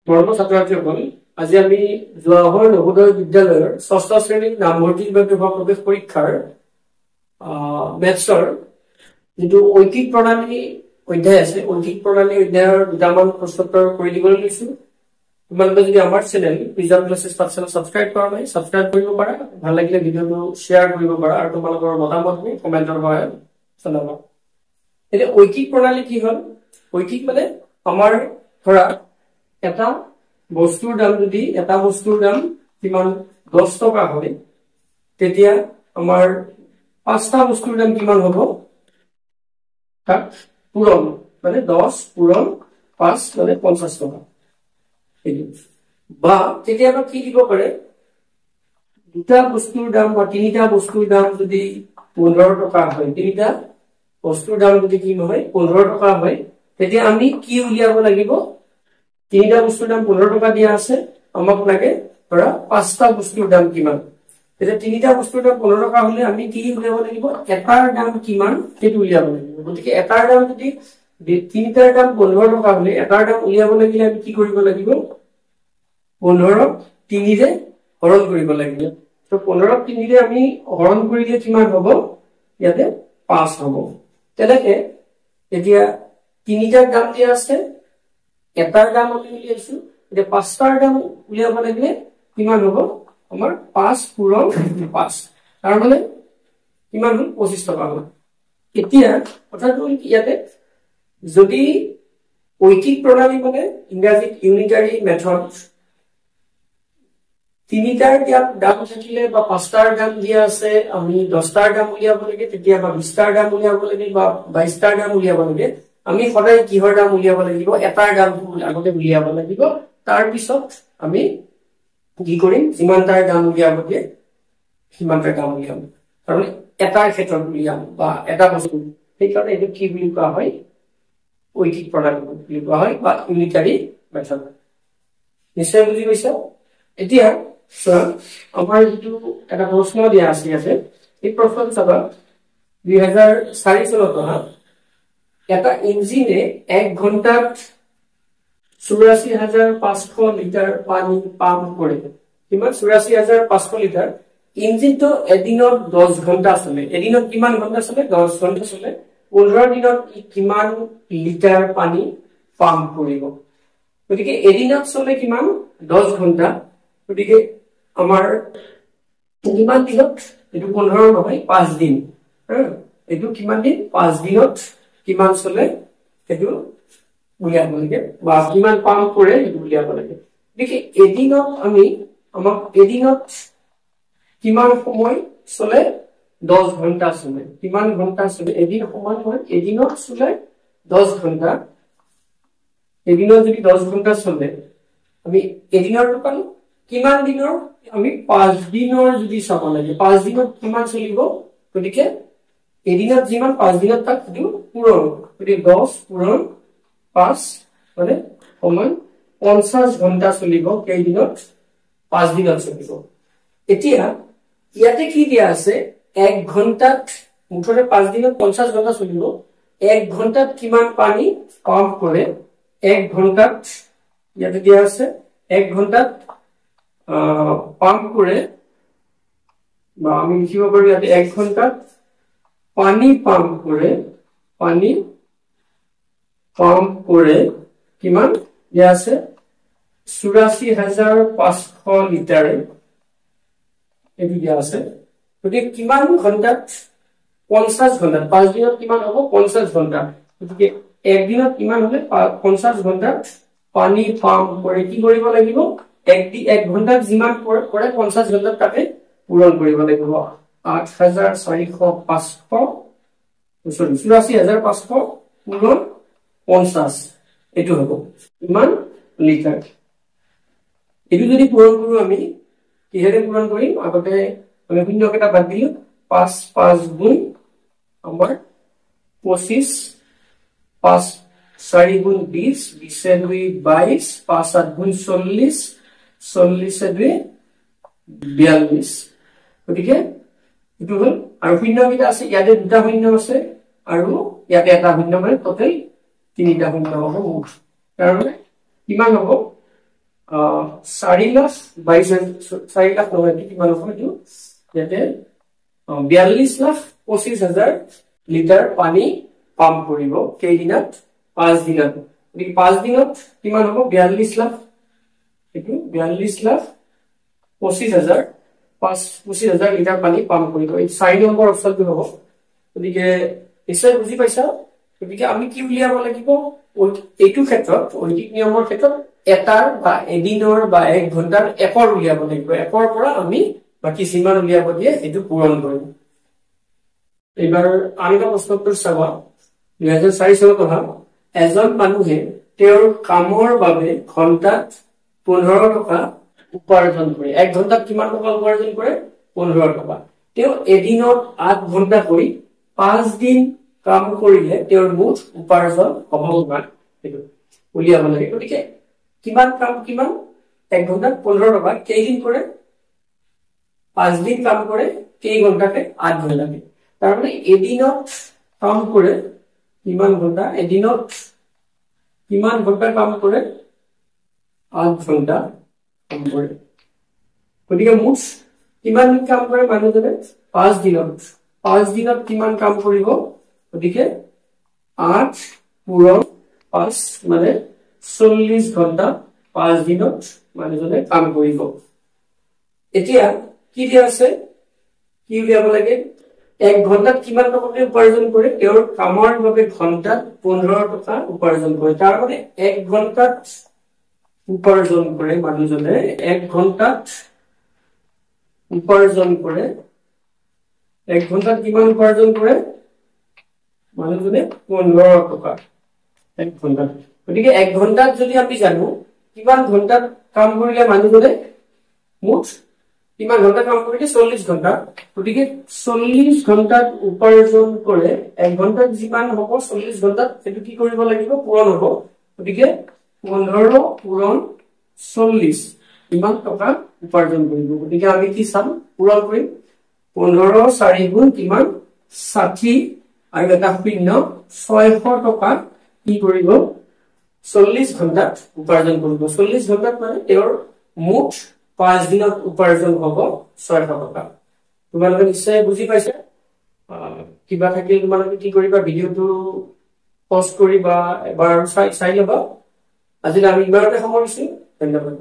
মৰমৰ ছাত্ৰ-ছাত্ৰীসকল, আজি আমি জৱাহৰ নবোদয় বিদ্যালয়ৰ ৬ষ্ঠ শ্ৰেণীৰ নামভৰ্তিৰ বাবে প্ৰৱেশ পৰীক্ষাৰ মেথছৰ যিটো ঐকিক প্ৰণালী অধ্যায় আছে, ঐকিক প্ৰণালী অধ্যায়ৰ দুটামান প্ৰশ্নোত্তৰ কৰি দিবলৈ লৈছো। তোমালোকে যদি আমাৰ চেনেল প্ৰিজম ক্লাছেছ পাঠশালা সাবস্ক্ৰাইব কৰা নাই, সাবস্ক্ৰাইব কৰিব পাৰা। ভাল লাগিলে ভিডিঅ'টো শ্বেয়াৰ কৰিব পাৰা আৰু তোমালোকৰ মতামতটো কমেন্টৰ সহায়ত জনাবা। এতিয়া ঐকিক প্ৰণালী কি হ'ল? ঐকিক মানে আমাৰ ধৰা এটা বস্তুৰ দাম যদি এটা বস্তুৰ দাম কিমান 10 টকা হয়, তেতিয়া আমাৰ পাঁচটা বস্তুৰ দাম কিমান হ'ব? তাক পূৰণ মানে 10 পূৰণ 5 মানে 50 টকা। বা কেতিয়াবা কি দিব পাৰে, দুটা বস্তুৰ দাম বা তিনিটা বস্তুৰ দাম যদি 15 টকা হয়, তিনিটা বস্তুৰ দাম যদি কি হয় 15 টকা হয়, তেতিয়া আমি কি উলিয়াব লাগিব? তিনিটা বস্তুৰ দাম 15 টকা দিয়া আছে, আমাক লাগে ধৰা পাঁচটা বস্তুৰ দাম কিমান। তেতিয়া তিনিটা বস্তুৰ দাম 15 টকা হলে আমি কি উলিয়াব লাগিব? এটাৰ দাম কিমান সেইটো উলিয়াব লাগিব। গতিকে এটাৰ দাম যদি তিনিটাৰ দাম 15 টকা হলে এটাৰ দাম উলিয়াব লাগিলে আমি কি কৰিব লাগিব? 15ক 3ৰে হৰণ কৰিব লাগিব। তো 15ক 3ৰে আমি হৰণ কৰিলে কিমান হ'ব? ইয়াতে 5 হ'ব। তেনেকে এতিয়া তিনিটাৰ দাম দিয়া আছে, এটাৰ দাম আমি উলিয়াইছো, এতিয়া পাঁচটাৰ দাম উলিয়াব লাগিলে কিমান হ'ব? আমাৰ 5 পূৰণ 5, তাৰ মানে কিমান হ'ল? 25 টকা হ'ল। এতিয়া কথাটো হ'ল ইয়াতে যদি ঐকিক প্ৰণালী মানে ইংৰাজীত ইউনিটাৰী মেথড, তিনিটাৰ দাম থাকিলে বা পাঁচটাৰ দাম দিয়া আছে, আমি 10টাৰ দাম উলিয়াব লাগে, তেতিয়া বা 20টাৰ দাম উলিয়াব লাগে বা 22টাৰ দাম উলিয়াব লাগে। আমি সদায় কিহৰ দাম উলিয়াব লাগিব? এটাৰ দাম আগতে উলিয়াব লাগিব, তাৰ পিছত আমি কি কৰিম? যিমানটাৰ দাম উলিয়াব দিয়ে সিমানটাৰ দাম উলিয়াম, তাৰমানে এটাৰ ক্ষেত্ৰত উলিয়াম বা এটা বস্তু। সেইকাৰণে এইটো কি বুলি কোৱা হয়? ঐকিক প্ৰণালী বুলি কোৱা হয় বা ইউনিটাৰী মেথড। নিশ্চয় বুজি পাইছা? এতিয়া আমাৰ যিটো এটা প্ৰশ্ন দিয়া আছে ইয়াতে, এই প্ৰশ্নটো চাবা। 2004 চনত অহা এটা ইঞ্জিনে 1 ঘন্টাত 84,500 লিটাৰ পানী পাম্প কৰে। কিমান? 84,500 লিটাৰ। ইঞ্জিনটো এদিনত 10 ঘন্টা চলে। এদিনত কিমান ঘন্টা চলে? 10 ঘন্টা চলে। 15 দিনত কিমান লিটাৰ পানী পাম্প কৰিব? গতিকে এদিনত চলে কিমান? 10 ঘন্টা। গতিকে আমাৰ কিমান দিনত? এইটো 15 নহয়, 5 দিন। এইটো কিমান দিন? 5 দিনত কিমান চলে সেইটো উলিয়াব লাগে, বা কিমান পাম্প কৰে সেইটো উলিয়াব লাগে। গতিকে এদিনত আমাক এদিনত কিমান সময় চলে? 10 ঘন্টা চলে। কিমান ঘন্টা চলে? এদিন সমান হয়, এদিনত চলে 10 ঘন্টা। এদিনত যদি 10 ঘন্টা চলে, আমি এদিনৰ পালো কিমান দিনৰ? আমি 5 দিনৰ যদি চাব লাগে, 5 দিনত কিমান চলিব? গতিকে এদিনত যিমান 5 দিনত তাক সেইটো পূৰণ, গতিকে 10 পূৰণ 5 মানে সমান 50 ঘন্টা চলিব। কেইদিনত? 5 দিনত চলিব। এতিয়া ইয়াতে কি দিয়া আছে? 1 ঘন্টাত মুঠতে 5 দিনত 50 ঘন্টা চলিব। 1 ঘন্টাত কিমান পানী পাম্প কৰে? 1 ঘন্টাত ইয়াতে দিয়া আছে 1 ঘন্টাত পাম্প কৰে, বা আমি লিখিব পাৰো ইয়াতে 1 ঘন্টাত পানী পাম্প কৰে। পানী পাম্প কৰে কিমান দিয়া আছে? 84,500 লিটাৰ। এইটো দিয়া আছে। গতিকে কিমান ঘন্টাত? 50 ঘন্টাত। 5 দিনত কিমান হ'ব? 50 ঘন্টা। গতিকে একদিনত কিমান হলে? 50 ঘন্টাত পানী পাম্প কৰে। কি কৰিব লাগিব? 1 ঘন্টাত যিমান কৰে 50 ঘন্টাত তাকে পূৰণ কৰিব লাগিব। 84,500 পূৰণ 50, এইটো হ'ব ইমান লিটাৰ। এইটো যদি পূৰণ কৰো, আমি কিহেৰে পূৰণ কৰিম? আগতে আমি শূন্য কেইটা বাদ দিলো, 5 5 গুণ আমাৰ 25, 5 4 গুণ 20, 20 2 22, 5 8 গুণ 40, 40 2 42। গতিকে এইটো হল। আৰু শূন্য কেইটা আছে, ইয়াতে দুটা শূন্য আছে আৰু ইয়াতে এটা শূন্য, মানে টোটেল 3টা শূন্য হ'ব মুঠ। তাৰমানে কিমান হ'ব? 4,22,000 নহয় কিমান হ'ব এইটো ইয়াতে 42,25,000 লিটাৰ পানী পাম্প কৰিব কেইদিনত 5 দিনত গতিকে 5 দিনত কিমান হ'ব 42 লাখ এইটো 42,25,000 লিটাৰ পানী পাম্প কৰিব এই 4 নম্বৰ অপচনটো হ'ব গতিকে নিশ্চয় বুজি পাইছা গতিকে আমি কি উলিয়াব লাগিব এইটো ক্ষেত্ৰত ঐকিক নিয়মৰ ক্ষেত্ৰত এটাৰ বা এদিনৰ বা এক ঘণ্টাৰ একৰ উলিয়াব লাগিব একৰ পৰা আমি বাকি যিমান উলিয়াব দিয়ে এইটো পূৰণ কৰিম এবাৰ আনটা প্ৰশ্নটোৰ চাবা 2004 চনত অহা এজন মানুহে তেওঁৰ কামৰ বাবে ঘণ্টাত 15 টকা উপাৰ্জন কৰে এক ঘণ্টাত কিমান টকা উপাৰ্জন কৰে 15 টকা তেওঁ এদিনত 8 ঘণ্টা কৰি 5 দিন কাম কৰিলে তেওঁৰ মুঠ উপাৰ্জন হ'ব কিমান এইটো উলিয়াব লাগে গতিকে কিমান কাম কিমান এক ঘণ্টাত 15 টকা কেইদিন কৰে 5 দিন কাম কৰে কেই ঘণ্টাতে 8 ঘণ্টাতে তাৰ মানে এদিনত কাম কৰে কিমান ঘণ্টা এদিনত কিমান ঘণ্টা কাম কৰে 8 ঘণ্টা কাম কৰে গতিকে মুঠ কিমান দিন কাম কৰে মানুহজনে 5 দিনত কিমান কাম কৰিব গতিকে 8 পূৰণ 5 মানে 40 ঘণ্টা 5 দিনত মানুহজনে কাম কৰিব এতিয়া কি দিয়া আছে কি উলিয়াব লাগে এক ঘণ্টাত কিমান টকা উপাৰ্জন কৰে তেওঁৰ কামৰ বাবে ঘণ্টাত 15 টকা উপাৰ্জন কৰে তাৰ মানে এক ঘণ্টাত উপাৰ্জন কৰে মানুহজনে এক ঘণ্টাত উপাৰ্জন কৰে এক ঘণ্টাত কিমান উপাৰ্জন কৰে মানুহজনে 15 টকা এক ঘণ্টাত গতিকে এক ঘণ্টাত যদি আমি জানো কিমান ঘণ্টাত কাম কৰিলে মানুহজনে মুঠ কিমান ঘণ্টা কাম কৰিলে 40 ঘণ্টা গতিকে 40 ঘণ্টাত উপাৰ্জন কৰে এক ঘণ্টাত যিমান হ'ব 40 ঘণ্টাত এটো কি কৰিব লাগিব পূৰণ হ'ব গতিকে 15 পূৰণ 40 ইমান টকা উপাৰ্জন কৰিব গতিকে আমি কি চাম পূৰণ কৰিম 15 4 গুণ কিমান 60 আৰু এটা শূন্য 600 টকা কি কৰিব 40 ঘণ্টাত উপাৰ্জন কৰিব 40 ঘণ্টাত মানে তেওঁৰ মুঠ 5 দিনত উপাৰ্জন হ'ব 600 টকা তোমালোকে নিশ্চয় বুজি পাইছা কিবা থাকিলে তোমালোকে কি কৰিবা ভিডিওটো পজ কৰি বা এবাৰ চাই লবা আজি আমি ইমানতে সামৰিছো ধন্যবাদ